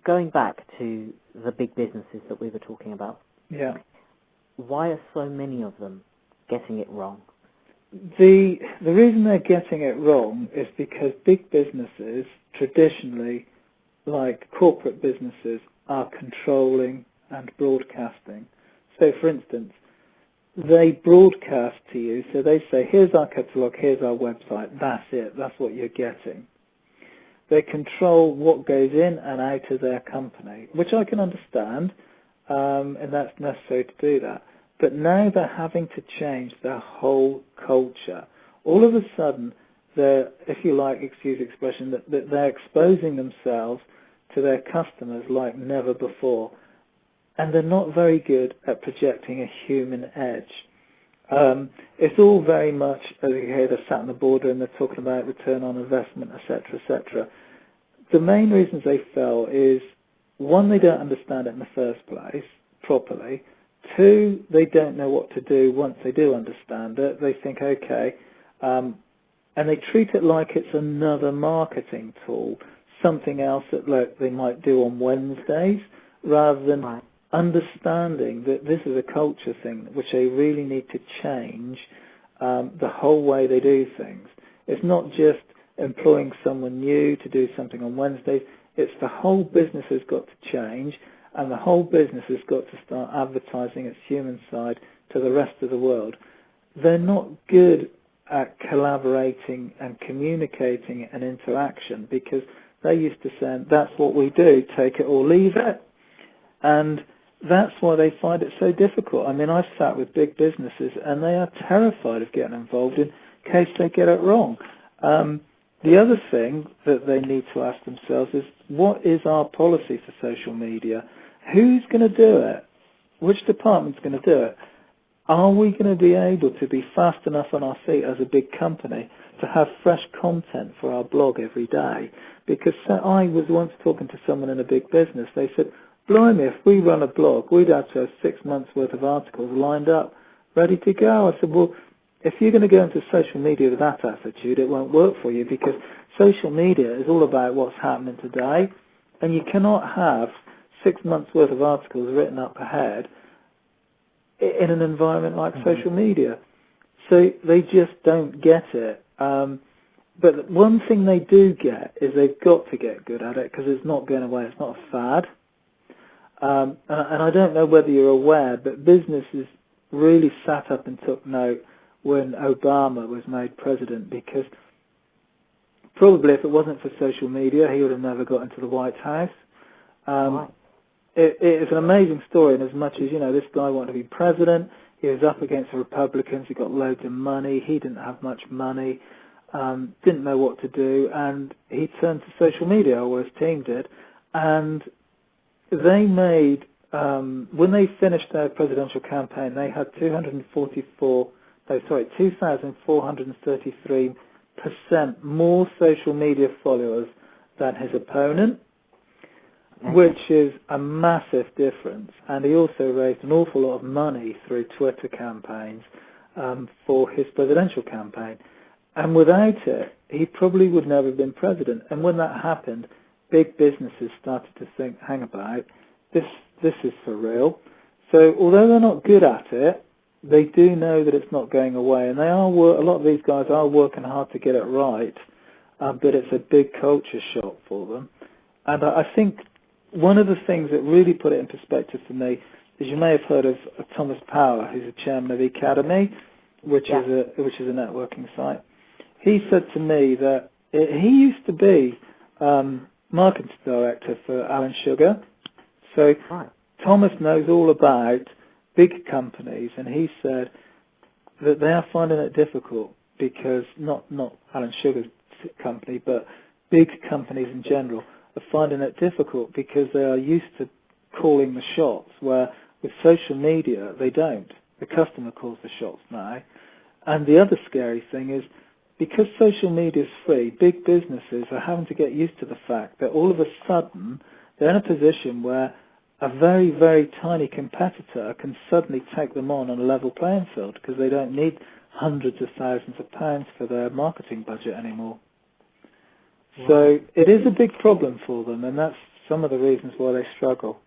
going back to the big businesses that we were talking about, Yeah. why are so many of them getting it wrong? The reason they're getting it wrong is because big businesses, traditionally, like corporate businesses, are controlling and broadcasting. So, for instance, they broadcast to you, so they say, here's our catalogue, here's our website, that's it, that's what you're getting. They control what goes in and out of their company, which I can understand, and that's necessary to do that. But now they're having to change their whole culture. All of a sudden, they're, if you like, excuse the expression, that they're exposing themselves to their customers like never before. And they're not very good at projecting a human edge. It's all very much, as you hear, they're sat in the boardroom, they're talking about return on investment, etc., etc. The main reasons they fail is, one, they don't understand it in the first place properly. Two, they don't know what to do once they do understand it. They think, okay, and they treat it like it's another marketing tool, something else that they might do on Wednesdays, rather than understanding that this is a culture thing which they really need to change the whole way they do things. It's not just employing someone new to do something on Wednesdays. It's the whole business has got to change, and the whole business has got to start advertising its human side to the rest of the world. They're not good at collaborating and communicating and interaction, because they used to say, that's what we do, take it or leave it. And that's why they find it so difficult. I mean, I've sat with big businesses and they are terrified of getting involved in case they get it wrong. The other thing that they need to ask themselves is, what is our policy for social media? Who's going to do it? Which department's going to do it? Are we going to be able to be fast enough on our feet as a big company to have fresh content for our blog every day? Because I was once talking to someone in a big business. They said, blimey, if we run a blog, we'd have to have 6 months' worth of articles lined up, ready to go. I said, well, if you're going to go into social media with that attitude, it won't work for you, because social media is all about what's happening today, and you cannot have 6 months' worth of articles written up ahead in an environment like social media. So they just don't get it. But one thing they do get is they've got to get good at it, because it's not going away. It's not a fad. And I don't know whether you're aware, but businesses really sat up and took note when Obama was made president, because probably if it wasn't for social media, he would have never got into the White House. It is an amazing story, and as much as, this guy wanted to be president, he was up against the Republicans, he got loads of money, he didn't have much money, didn't know what to do, and he turned to social media, or his team did, and they made, when they finished their presidential campaign, they had 2,433% more social media followers than his opponent, which is a massive difference. And he also raised an awful lot of money through Twitter campaigns for his presidential campaign. And without it, he probably would never have been president. And when that happened, big businesses started to think, hang about, this is for real. So although they're not good at it, they do know that it's not going away, and a lot of these guys are working hard to get it right, but it's a big culture shock for them. And I think one of the things that really put it in perspective for me is, you may have heard of Thomas Power, who's the chairman of the Academy, which is a networking site. He said to me that he used to be marketing director for Alan Sugar. So Thomas knows all about big companies, and he said that they are finding it difficult because not Alan Sugar's company, but big companies in general are finding it difficult because they are used to calling the shots, where with social media they don't. The customer calls the shots now. And the other scary thing is, because social media is free, big businesses are having to get used to the fact that all of a sudden they're in a position where a very, very tiny competitor can suddenly take them on a level playing field, because they don't need hundreds of thousands of pounds for their marketing budget anymore. So it is a big problem for them, and that's some of the reasons why they struggle.